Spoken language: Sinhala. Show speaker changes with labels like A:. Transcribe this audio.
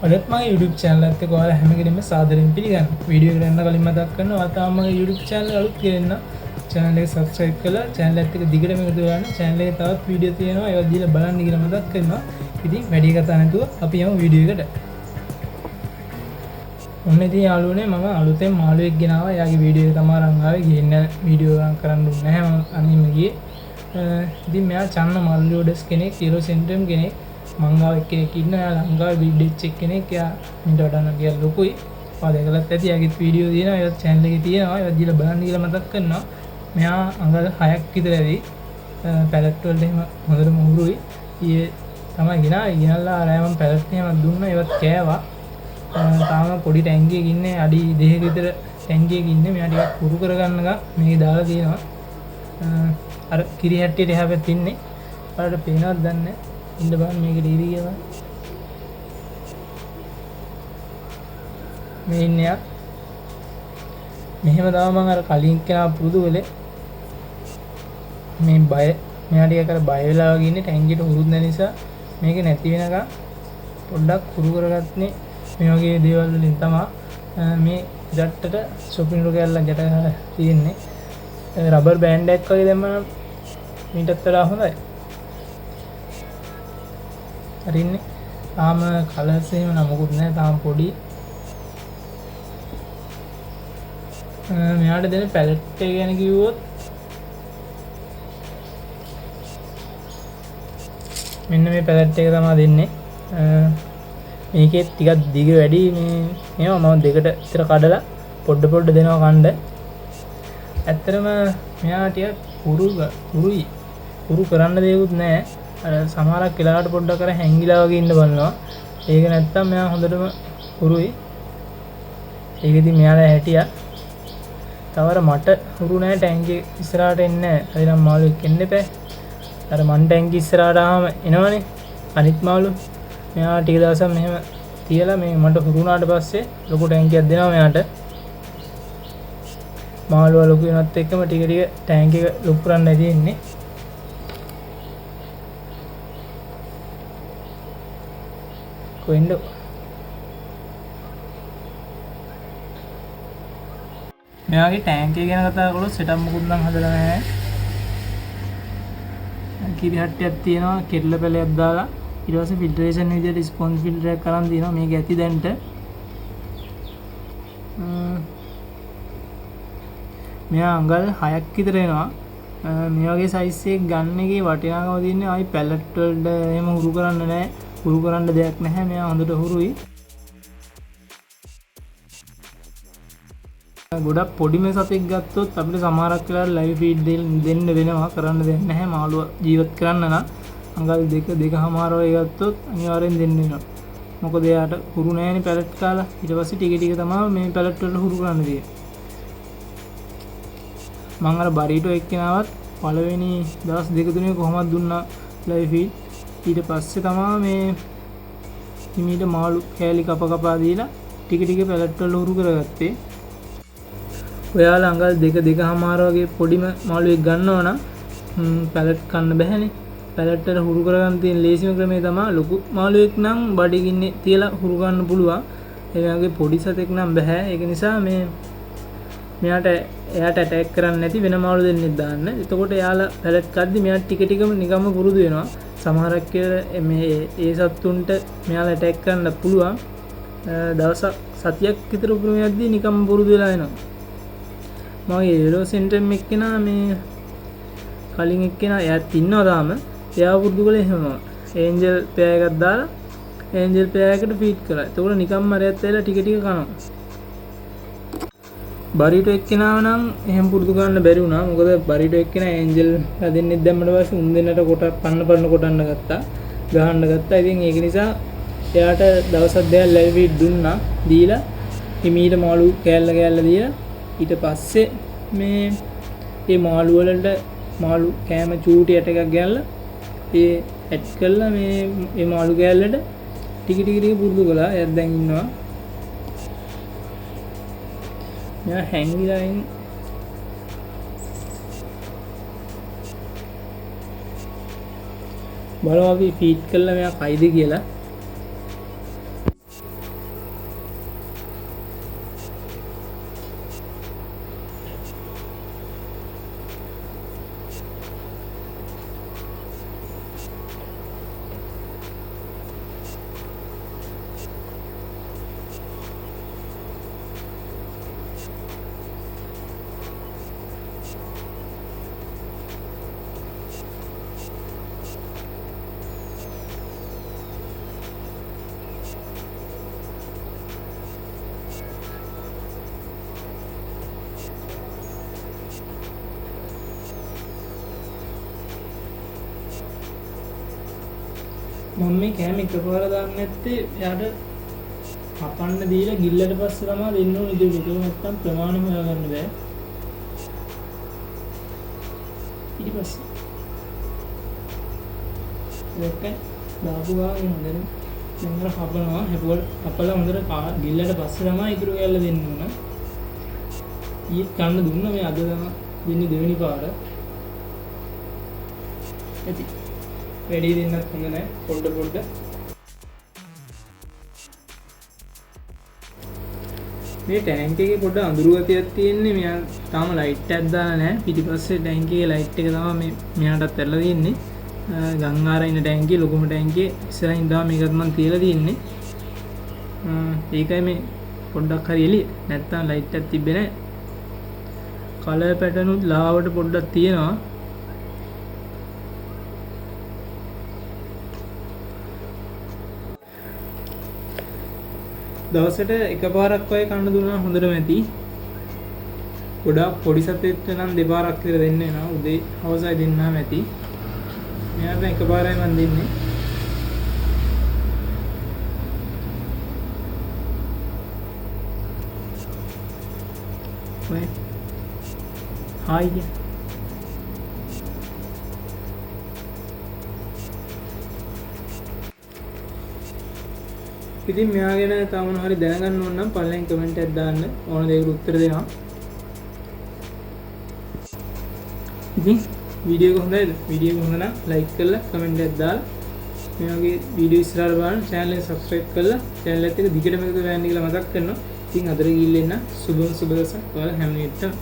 A: අදත් මගේ YouTube channel එකත් එක්ක ඔයාලා හැම කෙනෙක්ම සාදරයෙන් පිළිගන්නවා. වීඩියෝ එකට යන්න කලින් මතක් කරනවා තාම මගේ YouTube channel අලුත් කරගෙන channel එක subscribe කරලා channel එකත් එක්ක දිගටම එකතු වෙලා channel එකේ තවත් වීඩියෝ තියෙනවා ඒවා දීලා බලන්න කියලා මතක් කරනවා. ඉතින් වැඩි කතා නැතුව අපි යමු වීඩියෝ එකට. ඔන්න ඉතින් යාළුවනේ මම අලුතෙන් මාළුවෙක් ගෙනාවා. එයාගේ වීඩියෝ එක තමයි අරන් ආවේ. ගිහින් වීඩියෝ එකක් කරන්න දුන්නේ නැහැ මම අනිම ගියේ. ඉතින් මෙයා චන්න මල්ලියෝඩස් කෙනෙක් හීරෝ සෙන්ට්‍රම් කෙනෙක් මංගාව කෙනෙක් ඉන්න ලංකාවේ බිඩ්ඩෙච් එක් කෙනෙක් එයා මිට වඩා කියලා ලොකුයි. ඔයා දැකලත් ඇති එයාගේ වීඩියෝ තියෙනවා ඒවත් channel එකේ තියෙනවා ඒවත් දීලා බලන්න කියලා මතක් කරනවා. මෙයා අඟල් 6ක් විතර ඇති පැලට් වලට එහෙම හොඳටම උරුයි. ඊයේ තමයි ගෙනල්ලා ආරය මම පැලට් එහෙම දුන්නා ඒවත් කෑවා. තාම පොඩි ටැංකියක ඉන්නේ අඩි 2ක විතර ටැංකියක ඉන්නේ. මෙයා ටිකක් පුරු කරගන්න ගා මේක දාලා තියෙනවා. අර කිරි හැට්ටියට එහා පැත්තේ ඉන්නේ. ඔයාලට පේනවද දන්නේ නැහැ. ඉන්න බලන්න මේකට ඉරි කියලා. මේ ඉන්නේ යා. මෙහෙම තමයි මම අර කලින් කෙනා පුරුදු වෙලේ. මේ බය මෙයා ටිකක් අර බය වෙලා වගේ ඉන්නේ ටැංකියට උරුත් නැති නිසා මේක නැති වෙනකන් පොඩ්ඩක් කුරු කරගත්තනේ මේ වගේ දේවල් වලින් තමයි මේ ජට්ටට shopping රු කැල්ලක් ගැට ගහලා තියෙන්නේ. රබර් බෑන්ඩ් එකක් වගේ දැම්මම මීටත් වඩා හොඳයි. හරින්නේ. තාම කලර්ස් එහෙම නමකුත් නැහැ. තාම පොඩි. මෙයාට දෙන පැලට් එක ගැන කිව්වොත් මෙන්න මේ පැලට් එක තමයි දෙන්නේ. මේකේ ටිකක් දිග වැඩි මේවා මම දෙකට විතර කඩලා පොඩ දෙනවා කණ්ඩ. ඇත්තටම මෙයා ටිකක් උරුයි. උරු කරන්න දෙයක්වත් නැහැ. අර සමහරක් වෙලාවට පොඩ්ඩක් අර හැංගිලා වගේ ඉන්න බලනවා. ඒක නැත්තම් මෙයා හොඳටම උරුයි. ඒක ඉතින් මෙයාලා හැටියා. තවර මට උරු නැහැ ටැංකිය ඉස්සරහට එන්නේ නැහැ. හරි නම් මාළුවෙක් එන්න එපා. අර මන් ටැංකිය ඉස්සරහට ආවම එනවනේ. අනිත් මාළු. මෙයා ටික දවසක් මෙහෙම තියලා මේ මට හුරු වුණාට පස්සේ ලොකු ටැංකියක් දෙනවා මෙයාට. මාළුවා ලොකු වෙනත් එක්කම ටික ටැංක් එක ලොකු කරන්න තියෙන්නේ. කොහෙන්ද? මෙයාගේ ටැංක් එක ගැන කතා කළොත් සෙටප් මොකුත් නම් හදලා නැහැ. කිරි හට්ටියක් තියෙනවා කෙරළ පැලයක් දාලා ඊට පස්සේ ෆිල්ටරේෂන් විදියට ස්පොන්ජ් ෆිල්ටර් එකක් කරන් දිනවා මේක ඇති දැන්ට. මෙයා අඟල් 6ක් විතර එනවා. මේ වගේ සයිස් එකක් ගන්න එකේ වටිනාකම තියෙන්නේ ආයි පැලට් වලට එහෙම හුරු කරන්න නැහැ. හුරු කරන්න දෙයක් නැහැ. මෙයා හොඳට හුරුයි. ගොඩක් පොඩිම සතෙක් ගත්තොත් අපිට සමහරක් වෙලාවට ලයිව් ෆීඩ් දෙන්න වෙනවා. කරන්න දෙයක් නැහැ. මාළුව ජීවත් කරන්න නම් අඟල් 2.5 වගේ ගත්තොත් අනිවාර්යෙන් දෙන්න වෙනවා. මොකද එයාට හුරු නැහැනේ පැලට් කාලා. ඊට පස්සේ ටික තමයි මේ පැලට් වලට හුරු කරන්න තියෙන්නේ. මම අර බරීටෝ එක්කෙනාවත් පළවෙනි දවස් 2-3 කොහොමද දුන්නා ලයිව් ෆීඩ්. ඊට පස්සේ තමයි මේ හිමීට මාළු කෑලි කපා දීලා ටික පැලට් වල හුරු කරගත්තේ. ඔයාලා අඟල් 2.5 වගේ පොඩිම මාළුවෙක් ගන්නවා නම් පැලට් කන්න බෑනේ. පැලට් වල හුරු කරගන්න තියෙන ලේසිම ක්‍රමය තමයි ලොකු මාළුවෙක් නම් බඩගින්නේ තියලා හුරු ගන්න පුළුවන්. ඒ වගේ පොඩි සතෙක් නම් බෑ. ඒක නිසා මෙයාට එයාට ඇටැක් කරන්න නැති වෙන මාළු දෙන්නෙක් දාන්න. එතකොට එයාලා පැලට් කද්දි මෙයා ටිකම නිකම්ම පුරුදු වෙනවා. සමහරක් මේ ඒ සත්තුන්ට මෙයාලා ඇටැක් කරන්න පුළුවන්. දවසක් සතියක් විතර උපරිමයක්දී නිකම්ම පුරුදු වෙලා එනවා. මගේ හීරෝ සෙන්ට්‍රම් එක්කෙනා මේ කලින් එක්කෙනා එයාත් ඉන්නවා තාම. එයා පුරුදු කළේ එහෙමම. ඒන්ජල් පෙයා එකක් දාලා ඒන්ජල් පෙයා එකට ෆීඩ් කරා. එතකොට නිකම්ම අරයත් ඇවිල්ලා ටික කනවා. බරීටෝ එක්කෙනාව නම් එහෙම පුරුදු කරන්න බැරි වුණා. මොකද බරීටෝ එක්කෙනා ඒන්ජල් හදෙන්නෙත් දැම්මට පස්සේ උන් දෙන්නට පන්න කොටන්න ගත්තා. ගහන්න ගත්තා. ඉතින් ඒක නිසා එයාට දවසක් දෙකක් ලයිව් ෆීඩ් දුන්නා. දීලා හිමීට මාළු කෑල්ල දීලා ඊට පස්සේ මේ මාළු වලට මාළු කෑම චූටි ඇට එකක් ගෑල්ලා ඒ ඇඩ් කළා මේ මාළු කෑල්ලට ටික පුරුදු කළා. එයාත් දැන් ඉන්නවා. මෙයා හැංගිලා ඉන්න බලමු අපි ෆීඩ් කළා මෙයා කයිද කියලා. මම මේ කෑම එකපාර දාන්න නැත්තේ එයාට හපන්න දීලා ගිල්ලට පස්සේ තමයි දෙන්න ඕනේ ඉතින් ඒක නැත්තම් ප්‍රමාණය හොයාගන්න බෑ. ඊට පස්සේ දැක්කේ දාපු ගාන හොඳට මෙන්න හපනවා හපලා හොඳට ගිල්ලට පස්සේ තමයි ඉතුරු කෑල්ල දෙන්න ඕන. ඊත් කන්න දුන්නා මේ අද තමයි දෙන්නේ දෙවෙනි පාර. ඇති වැඩි දෙන්නත් හොඳ නැහැ පොඩ මේ ටැංක් එකේ පොඩ අඳුරු ගතියක් තියෙන්නේ. මෙයා තාම ලයිට් එකක් දාලා නැහැ. පිටිපස්සේ ටැංක් එකේ ලයිට් එක තමයි මේ මෙයාටත් ඇරලා තියෙන්නේ. ගංගාර ඉන්න ටැංකිය ලොකුම ටැංකිය ඉස්සරහින් දාම මේකත් මම තියලා තියෙන්නේ. ඒකයි මේ පොඩ්ඩක් හරි එළිය. නැත්තම් ලයිට් එකක් තිබ්බේ නැහැ. කලර් පැටර්න් උත් ලාවට පොඩ්ඩක් තියෙනවා. දවසට එකපාරක් වගේ කන්න දුන්නා හොඳටම ඇති. ගොඩාක් පොඩි සතෙක්ට නම් දෙපාරක් විතර දෙන්න වෙනවා. උදේ හවසයි දෙන්නාම ඇති. මෙයාට එකපාරයි මම දෙන්නේ. ඔය හායි කිය. ඉතින් මෙයා ගැන තව මොනවා හරි දැනගන්න ඕන නම් පල්ලෙන් කමෙන්ට් එකක් දාන්න. ඕන දෙයකට උත්තර දෙනවා. ඉතින් වීඩියෝ එක හොඳයිද? වීඩියෝ එක හොඳ නම් ලයික් කරලා කමෙන්ට් එකක් දාලා මේ වගේ වීඩියෝ ඉස්සරහට බලන්න channel එක subscribe කරලා channel එකත් එක්ක දිගටම එකතු වෙන්න කියලා මතක් කරනවා. ඉතින් අදට ගිහින් එන්න සුබ දවසක් ඔයාලා හැම වෙලේටම